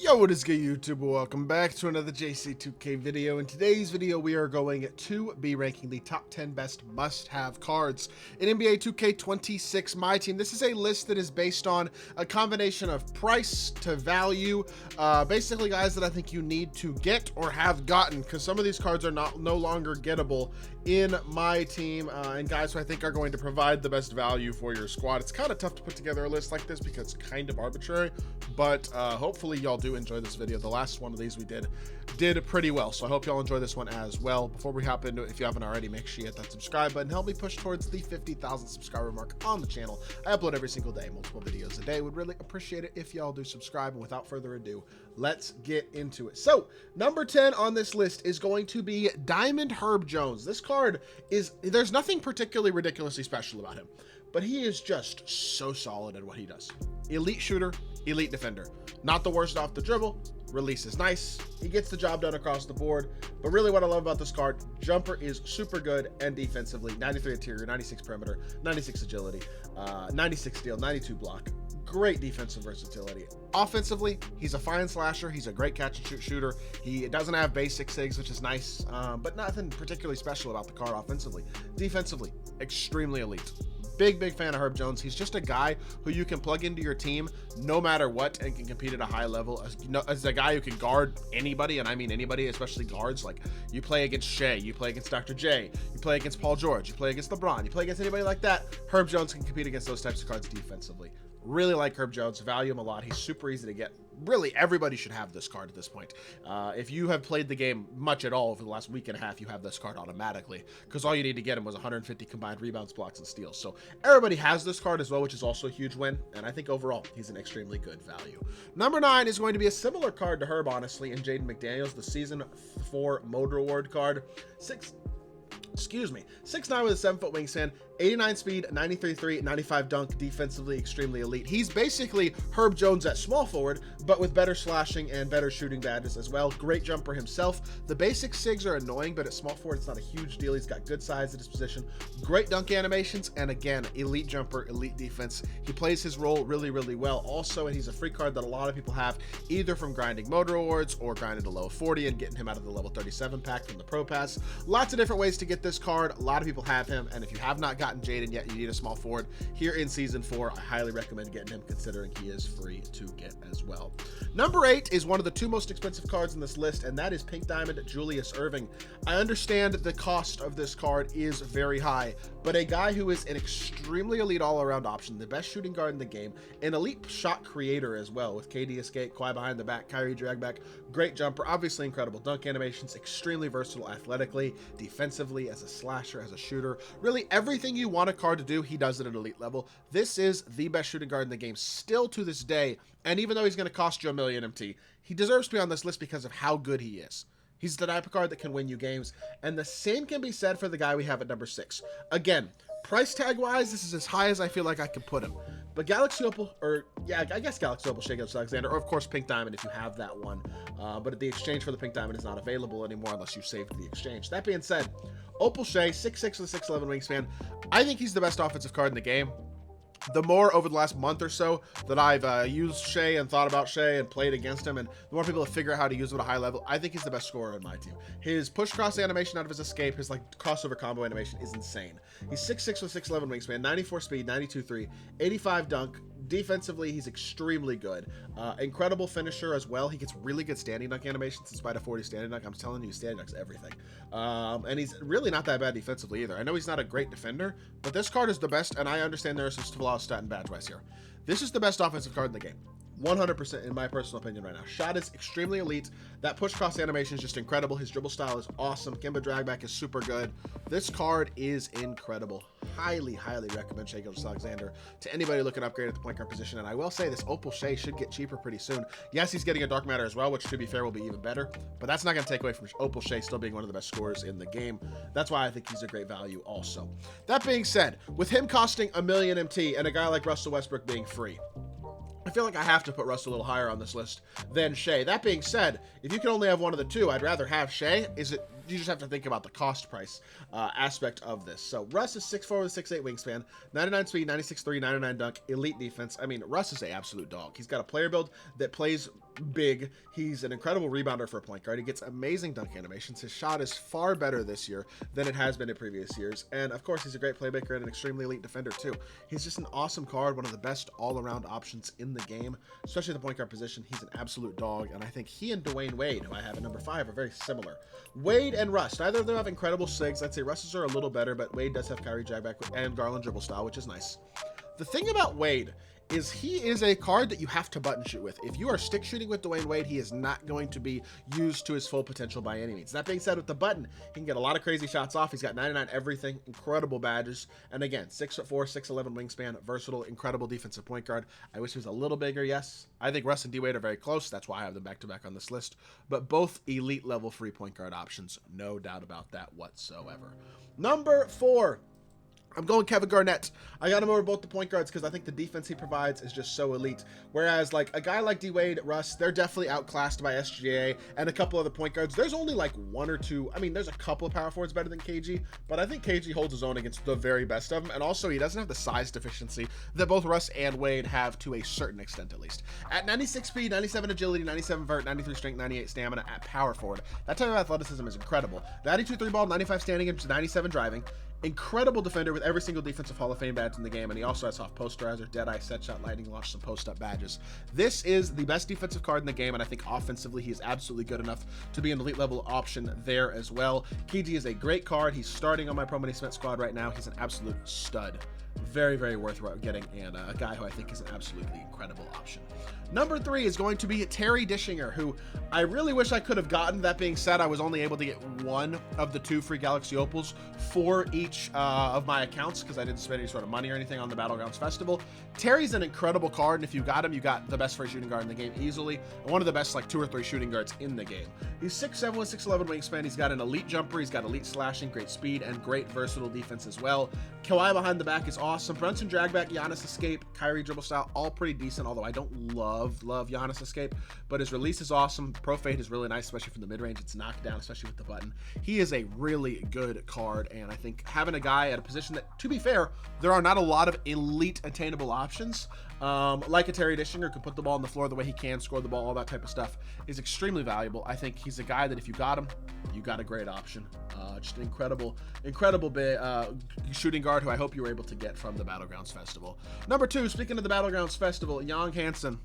Yo, what is good, YouTube? Welcome back to another JC2K video. In today's video, we are going to be ranking the top 10 best must-have cards in NBA 2K26 MyTEAM. This is a list that is based on a combination of price to value, basically guys that I think you need to get or have gotten, because some of these cards are no longer gettable in MyTEAM, and guys who I think are going to provide the best value for your squad. It's kind of tough to put together a list like this because it's kind of arbitrary, but hopefully y'all do enjoy this video. The last one of these we did pretty well, so I hope y'all enjoy this one as well. Before we hop into it, if you haven't already, make sure you hit that subscribe button. Help me push towards the 50,000 subscriber mark on the channel. I upload every single day, multiple videos a day. Would really appreciate it if y'all do subscribe. And without further ado, let's get into it. So number 10 on this list is going to be Diamond Herb Jones. This card is, there's nothing particularly ridiculously special about him, but he is just so solid at what he does. Elite shooter, elite defender. Not the worst off the dribble, release is nice, he gets the job done across the board, but really what I love about this card, jumper is super good, and defensively, 93 interior, 96 perimeter, 96 agility, 96 steal, 92 block. Great defensive versatility. Offensively, he's a fine slasher. He's a great catch and shoot shooter. He doesn't have basic sigs, which is nice, but nothing particularly special about the card offensively. Defensively, extremely elite. Big fan of Herb Jones. He's just a guy who you can plug into your team no matter what and can compete at a high level. As a guy who can guard anybody, and I mean anybody, especially guards. Like, you play against Shai, you play against Dr. J, you play against Paul George, you play against LeBron, you play against anybody like that. Herb Jones can compete against those types of cards defensively. Really like Herb Jones, value him a lot. He's super easy to get. Really, everybody should have this card at this point. If you have played the game much at all over the last week and a half, you have this card automatically, because all you need to get him was 150 combined rebounds, blocks, and steals. So everybody has this card as well, which is also a huge win, and I think overall he's an extremely good value. Number 9 is going to be a similar card to Herb, honestly, in Jaden McDaniels, the Season 4 Mode Reward card. 6'9" with a 7-foot wingspan, 89 speed, 93 95 dunk, defensively extremely elite. He's basically Herb Jones at small forward, but with better slashing and better shooting badges as well. Great jumper himself. The basic sigs are annoying, but at small forward, it's not a huge deal. He's got good size at his position, great dunk animations, and again, elite jumper, elite defense. He plays his role really well also, and he's a free card that a lot of people have, either from grinding motor rewards or grinding to low 40 and getting him out of the level 37 pack from the Pro Pass. Lots of different ways to get this card. A lot of people have him, and if you have not gotten Jaden yet, you need a small forward here in Season 4. I highly recommend getting him, considering he is free to get as well. Number 8 is one of the 2 most expensive cards in this list, and that is Pink Diamond Julius Irving. I understand the cost of this card is very high, but a guy who is an extremely elite all-around option, the best shooting guard in the game, an elite shot creator as well, with KD escape, Kawhi behind the back, Kyrie drag back, great jumper, obviously incredible dunk animations, extremely versatile athletically, defensively, as a slasher, as a shooter. Really everything you want a card to do, he does it at elite level. This is the best shooting guard in the game still to this day, and even though he's going to cost you $1 million MT, he deserves to be on this list because of how good he is. He's the type of card that can win you games, and the same can be said for the guy we have at number 6. Again, price tag wise, this is as high as I feel like I can put him. But Galaxy Opal, or yeah, I guess Galaxy Opal, Shai Alexander, or of course Pink Diamond if you have that one. But the exchange for the Pink Diamond is not available anymore unless you saved the exchange. That being said, Opal Shai, 6'6" with a 6'11" wingspan. I think he's the best offensive card in the game. The more over the last month or so that I've used Shai and thought about Shai and played against him, and the more people figure out how to use him at a high level, I think he's the best scorer in my team. His push cross animation out of his escape, his like crossover combo animation is insane. He's 6'6" with 6'11" wingspan, 94 speed, 92 3, 85 dunk. Defensively, he's extremely good. Incredible finisher as well. He gets really good standing dunk animations in spite of 40 standing dunk. I'm telling you, standing dunk's everything. And he's really not that bad defensively either. I know he's not a great defender, but this card is the best, and I understand there are some flaws stat and badge-wise here. This is the best offensive card in the game. 100% in my personal opinion right now. Shot is extremely elite. That push cross animation is just incredible. His dribble style is awesome. Kimba drag back is super good. This card is incredible. Highly recommend Shai Alexander to anybody looking to upgrade at the point guard position. And I will say this Opal Shai should get cheaper pretty soon. Yes, he's getting a dark matter as well, which to be fair will be even better, but that's not going to take away from Opal Shai still being one of the best scorers in the game. That's why I think he's a great value also. That being said, with him costing $1 million MT and a guy like Russell Westbrook being free, I feel like I have to put Russ a little higher on this list than Shai. That being said, if you can only have one of the two, I'd rather have Shai. just have to think about the cost price aspect of this. So Russ is 6'4" with a 6'8" wingspan, 99 speed, 96'3", 99 dunk, elite defense. I mean, Russ is an absolute dog. He's got a player build that plays big. He's an incredible rebounder for a point guard. He gets amazing dunk animations. His shot is far better this year than it has been in previous years. And of course, he's a great playmaker and an extremely elite defender too. He's just an awesome card, one of the best all-around options in the game, especially at the point guard position. He's an absolute dog, and I think he and Dwyane Wade, who I have at number 5, are very similar. Wade and Russ, neither of them have incredible sigs. I'd say Russ's are a little better, but Wade does have Kyrie dragback and Garland dribble style, which is nice. The thing about Wade is he is a card that you have to button shoot with. If you are stick shooting with Dwyane Wade, he is not going to be used to his full potential by any means. That being said, with the button, he can get a lot of crazy shots off. He's got 99 everything, incredible badges, and again, 6'4", 6'11" wingspan, versatile, incredible defensive point guard. I wish he was a little bigger, yes. I think Russ and D-Wade are very close. That's why I have them back-to-back on this list, but both elite level free point guard options, no doubt about that whatsoever. Number 4. I'm going Kevin Garnett. I got him over both the point guards because I think the defense he provides is just so elite. Whereas, like, a guy like D-Wade, Russ, they're definitely outclassed by SGA and a couple other point guards. There's only, like, one or two. I mean, there's a couple of power forwards better than KG, but I think KG holds his own against the very best of them. And also, he doesn't have the size deficiency that both Russ and Wade have to a certain extent, at least. At 96 speed, 97 agility, 97 vert, 93 strength, 98 stamina at power forward, that type of athleticism is incredible. 92 3-ball, 95 standing, and 97 driving. Incredible defender with every single defensive Hall of Fame badge in the game, and he also has soft posterizer, deadeye, set shot, lightning launch, some post-up badges. This is the best defensive card in the game, and I think offensively he is absolutely good enough to be an elite level option there as well. KG is a great card. He's starting on my Pro Money Spent squad right now. He's an absolute stud. Very, very worth getting, and a guy who I think is an absolutely incredible option. Number 3 is going to be Terry Dischinger, who I really wish I could have gotten. That being said, I was only able to get one of the 2 free Galaxy Opals for each of my accounts because I didn't spend any sort of money or anything on the Battlegrounds Festival. Terry's an incredible card, and if you got him, you got the best free shooting guard in the game easily, and one of the best, like, 2 or 3 shooting guards in the game. He's 6'7" with 6'11" wingspan. He's got an elite jumper. He's got elite slashing, great speed, and great versatile defense as well. Kawhi behind the back is awesome. Brunson dragback, Giannis escape, Kyrie dribble style, all pretty decent, although I don't love Giannis escape, but his release is awesome. Pro fade is really nice, especially from the mid-range. It's knocked down, especially with the button. He is a really good card, and I think having a guy at a position that, to be fair, there are not a lot of elite attainable options, like a Terry Dischinger, who can put the ball on the floor the way he can, score the ball, all that type of stuff, is extremely valuable. I think he's a guy that if you got him, you got a great option. Just an incredible shooting guard who I hope you were able to get from the Battlegrounds Festival. Number 2, speaking of the Battlegrounds Festival, Hansen.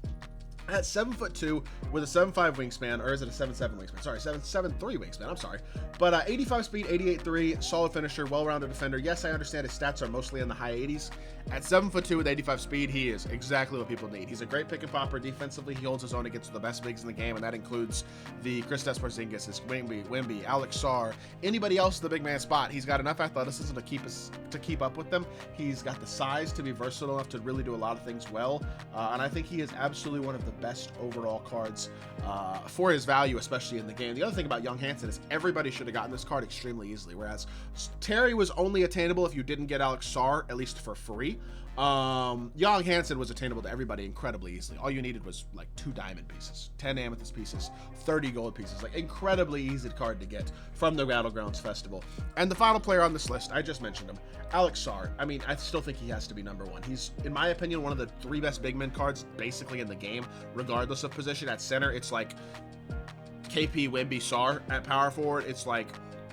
At 7'2" with a 7'5" wingspan, or is it a 7'7" wingspan? Sorry, 7'3" wingspan, I'm sorry. But 85 speed, 88'3", solid finisher, well-rounded defender. Yes, I understand his stats are mostly in the high 80s. At 7'2" with 85 speed, he is exactly what people need. He's a great pick and popper. Defensively, he holds his own against the best bigs in the game, and that includes the Kristaps Porzingis, Wemby, Alex Sarr, anybody else in the big man spot. He's got enough athleticism to keep up with them. He's got the size to be versatile enough to really do a lot of things well, and I think he is absolutely one of the best overall cards for his value, especially in the game. The other thing about Hansen is everybody should have gotten this card extremely easily, whereas Terry was only attainable if you didn't get Alex Sarr, at least for free. Hansen was attainable to everybody incredibly easily. All you needed was like 2 diamond pieces, 10 amethyst pieces, 30 gold pieces, like incredibly easy card to get from the Battlegrounds Festival. And the final player on this list, I just mentioned him, Alex Sarr. I mean, I still think he has to be number 1. He's, in my opinion, one of the 3 best big men cards basically in the game, regardless of position. At center, it's like KP, Wemby, Sarr. At power forward, it's like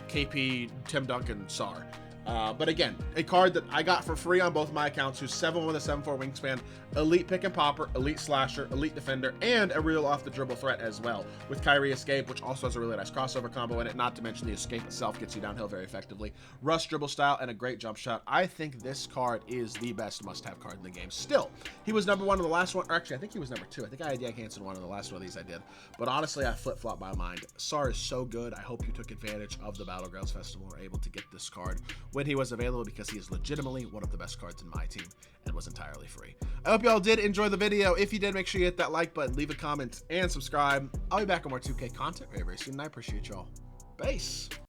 KP, Tim Duncan, Sarr. But again, a card that I got for free on both my accounts, who's 7'1" with a 7'4" wingspan, elite pick and popper, elite slasher, elite defender, and a real off the dribble threat as well, with Kyrie escape, which also has a really nice crossover combo in it, not to mention the escape itself gets you downhill very effectively, Russ dribble style, and a great jump shot. I think this card is the best must-have card in the game. Still, he was number 1 in the last one, or actually, I think he was number 2. I think I had Hansen 1 in the last one of these I did, but honestly, I flip-flopped my mind. Sarr is so good. I hope you took advantage of the Battlegrounds Festival and were able to get this card when he was available, because he is legitimately one of the best cards in my team and was entirely free. I hope y'all did enjoy the video. If you did, make sure you hit that like button, leave a comment, and subscribe. I'll be back on more 2K content very, very soon, and I appreciate y'all. Peace.